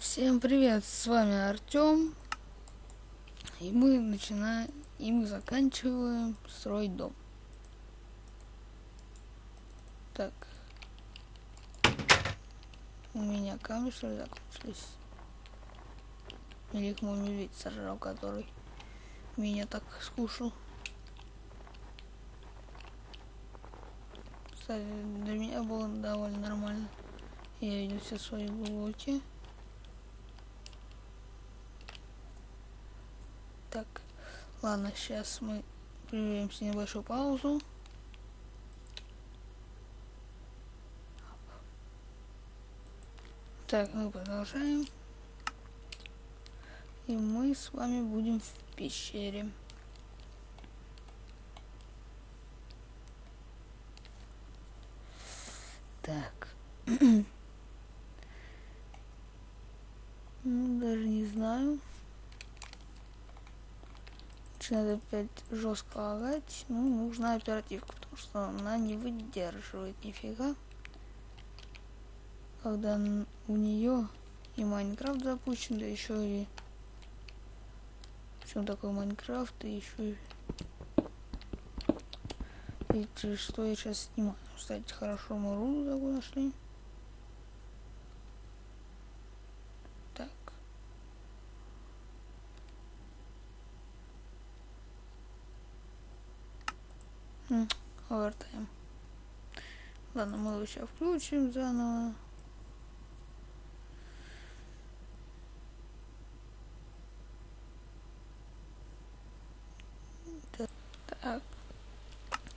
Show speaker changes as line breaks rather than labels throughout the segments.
Всем привет, с вами Артем, и мы заканчиваем строить дом. Так, у меня камни что ли закончились? Или их мой медведь сожрал, который меня так скушал. Кстати, для меня было довольно нормально. Я видел все свои блоки. Так, ладно, сейчас мы прервемся небольшую паузу. Так, мы продолжаем. И мы с вами будем в пещере. Так. Даже не знаю. Начинает опять жестко лагать. Нужна оперативка, потому что она не выдерживает нифига. Когда у нее и Майнкрафт запущен, да еще и... Почему такой Майнкрафт, и еще и... Видите, что я сейчас снимаю. Кстати, хорошо мы руду такую нашли. Так. Овертайм. Ладно, мы его сейчас включим заново. Так.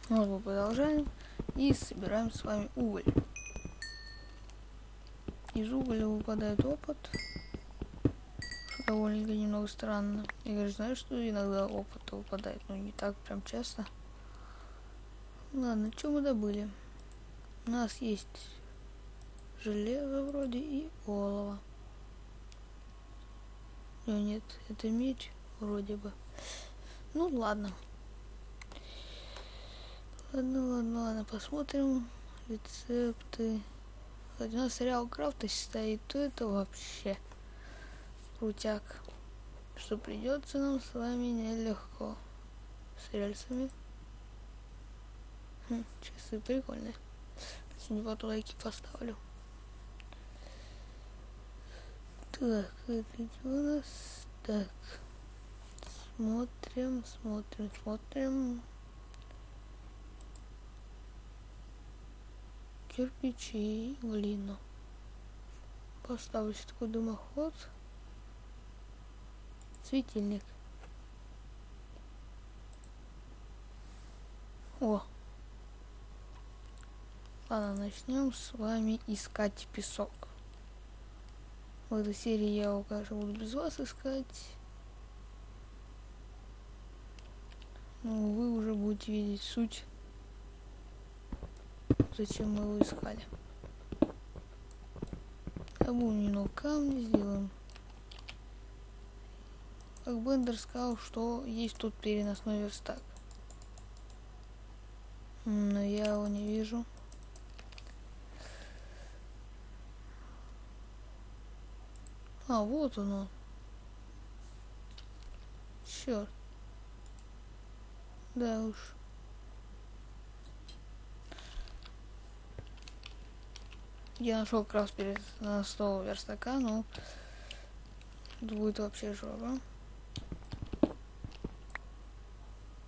Вот мы продолжаем. И собираем с вами уголь. Из угля выпадает опыт. Что довольно немного странно. Я, конечно, знаю, что иногда опыт выпадает, но не так прям часто. Ладно, что мы добыли? У нас есть железо вроде и олово. Нет, это медь вроде бы. Ну ладно. Ладно, посмотрим рецепты. Хотя у нас сериал Крафта стоит, то это вообще крутяк. Что придется нам с вами нелегко. С рельсами. Часы прикольные. Сегодня потом лайки поставлю. Так, это где у нас? Так. Смотрим. Кирпичи и глину. Поставлю такой дымоход. Светильник. О! Ладно, начнем с вами искать песок. В этой серии я его, конечно, буду без вас искать. Но вы уже будете видеть суть, зачем мы его искали. Обумнину камни сделаем. Как Бендер сказал, что есть тут переносной верстак. Но я его не вижу. А, вот оно. Черт. Да уж. Я нашел как раз переносного верстака, но это будет вообще жопа.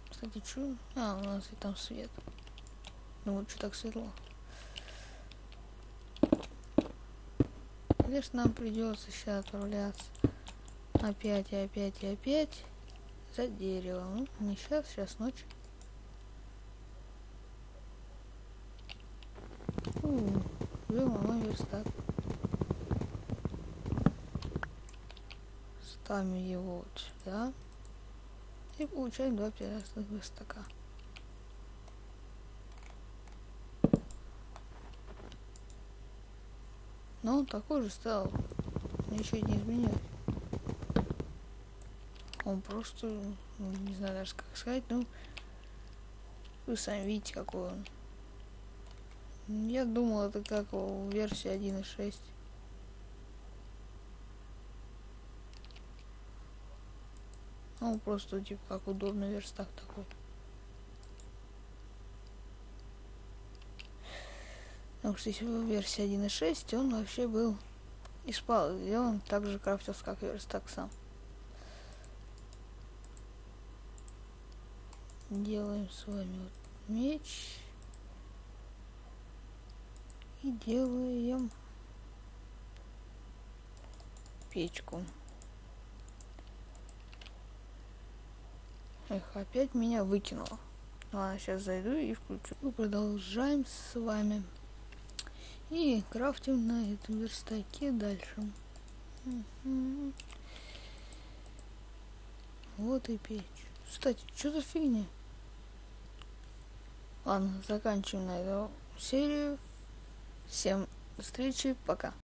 Кстати, чё? А, у нас и там свет. Ну, что так светло? Конечно, нам придется сейчас отправляться опять за деревом. Ну, не сейчас ночь. Мой верстак. Ставим его вот сюда. И получаем 2 переносных верстака. Но он такой же стал. Ничего не изменилось. Он просто, не знаю даже как сказать, ну, вы сами видите, какой он. Я думал, это как в версии 1.6. Ну, просто, типа, как удобный верстак такой. Потому что если в версии 1.6 он вообще был из палок сделан, так же крафтился, как верстак сам. Делаем с вами вот меч. И делаем печку. Эх, опять меня выкинуло. Ладно, сейчас зайду и включу. И продолжаем с вами. И крафтим на этом верстаке дальше. Вот и печь. Кстати, что за фигня? Ладно, заканчиваем на эту серию. Всем встречи, пока.